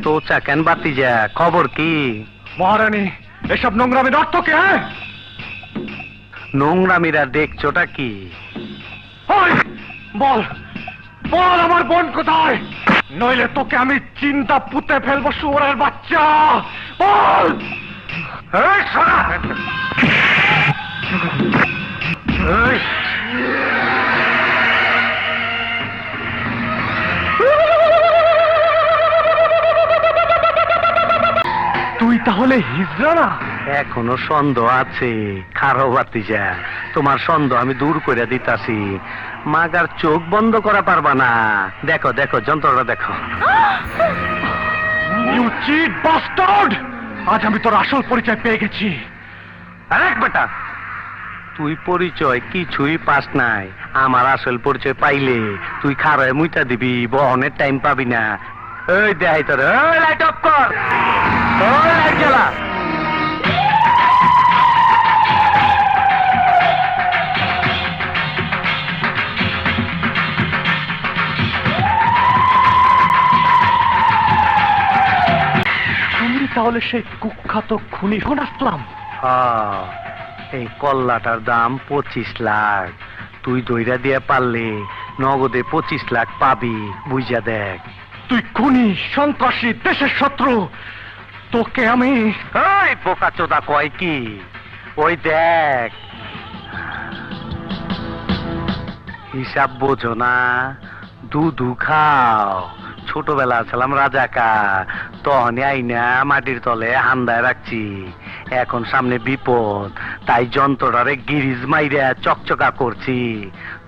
এত চা কেন বাতি যা খবর কি? মহারানী, এসব নোংরামির অর্থ কে? নোংরামিরা দেখছোটা কি? ওই বল বল, আমার বোন কোথায়? নইলে তোকে আমি চিন্তা পুঁতে ফেলবো, শুয়োরের বাচ্চা। বল। এই সরা! এই! তুই তাহলে হিজড়া না? এখনো সন্দেহ আছে? খারো বাতিজা, তোমার সন্দেহ আমি দূর করে দিতাছি। মাগার চোখ বন্ধ করা পারবা না। দেখো দেখো, যন্ত্রটা দেখো। You cheat bastard! আজ আমি তোর আসল পরিচয় পেয়ে গেছি। আরেক বেটা, তুই পরিচয় কিছুই পাস নাই। আমার আসল পরিচয় পাইলে তুই খারায় মুইটা দিবি, বহনের টাইম পাবি না। এই দেখাই তোর, ওই লাইট অফ কর, ওই লাইট জ্বালা। তুমি তাহলে সেই কুখ্যাত খুনি হন আসলাম? হ্যাঁ, এই কল্লাটার দাম 25 লাখ। তুই দইরা দিয়ে পারলে নগদে 25 লাখ পাবি, বুঝা দেখ। তুই খুনি, সন্ত্রাসী, দেশের শত্রু। তোকে আমি... ওই বোকা চোদা কয় কি? ওই দেখ, হিসাব বোঝো না? দুধু খাও। ছোটবেলা ছিলাম রাজাকার, তখনই আইনা মাটির তলে হান্দায় রাখছি। এখন সামনে বিপদ, তাই যন্ত্রটারে গিরিজ মাইরা চকচকা করছি।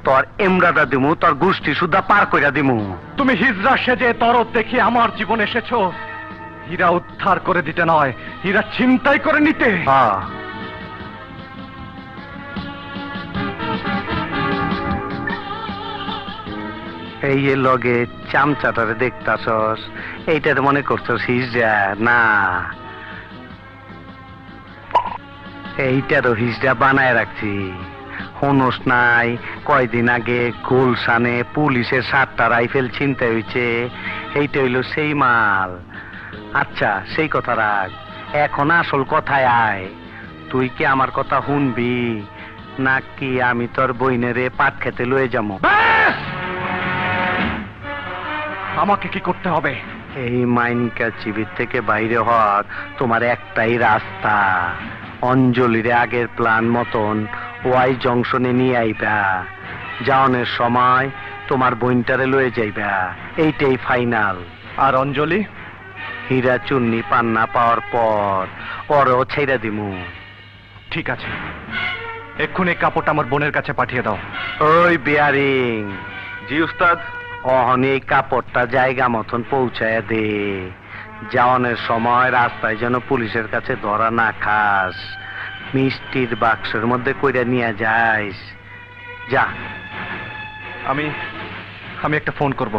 তোর এমরাটা দিমু, তোর গোষ্ঠী সুদ্ধা পার কইরা দিমু। তুমি হিজড়া সেজে তরফ দেখি আমার জীবন এসেছো। হীরা উদ্ধার করে দিতে নয়, হীরা ছিনতাই করে নিতে। হ্যাঁ, এই এর লগে চামচাটারে দেখতাছস, এইটার মনে করছস হিজড়া? না, এইটারও হিজড়া বানায় রাখছি। হনুস নাই, কয়দিন আগে গুলশানে পুলিশের 7টা রাইফেল ছিনতাই হয়েছে। এইটা হইল সেই মাল। আচ্ছা, সেই কথা রাখ, এখন আসল কথায় আয়। তুই কি আমার কথা শুনবি, নাকি আমি তোর বইনেরে পাট খেতে লয়ে যাবো? ব্যাস! আমাকে কি করতে হবে? এই মাইনকা চিবির থেকে বাইরে হওয়ার তোমার একটাই রাস্তা। অঞ্জলিরে আগের প্ল্যান মতন ওয়াই জংশনে নিয়ে আইবা। যাওনের সময় তোমার বইনটারে লয়ে যাইবা, এইটাই ফাইনাল। আর অঞ্জলি? হীরা চুন্নি পান্না পাওয়ার পর ওরও ছেড়ে দিমু। ঠিক আছে, এক্ষুনি কাপড়টা আমার বোনের কাছে পাঠিয়ে দাও। ওই বিয়ারিং, জি উস্তাদ। অহনি এই কাপড়টা জায়গা মতন পৌঁছায় দে। যাওয়ানের সময় রাস্তায় যেন পুলিশের কাছে ধরা না খাস। মিষ্টির বাক্সের মধ্যে কইরা নিয়ে যাইস। যা। আমি একটা ফোন করব।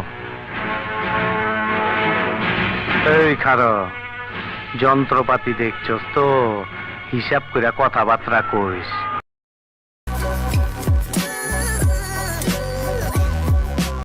এই খারো, যন্ত্রপাতি দেখছস তো? হিসাব কইরা কথাবার্তা কইস।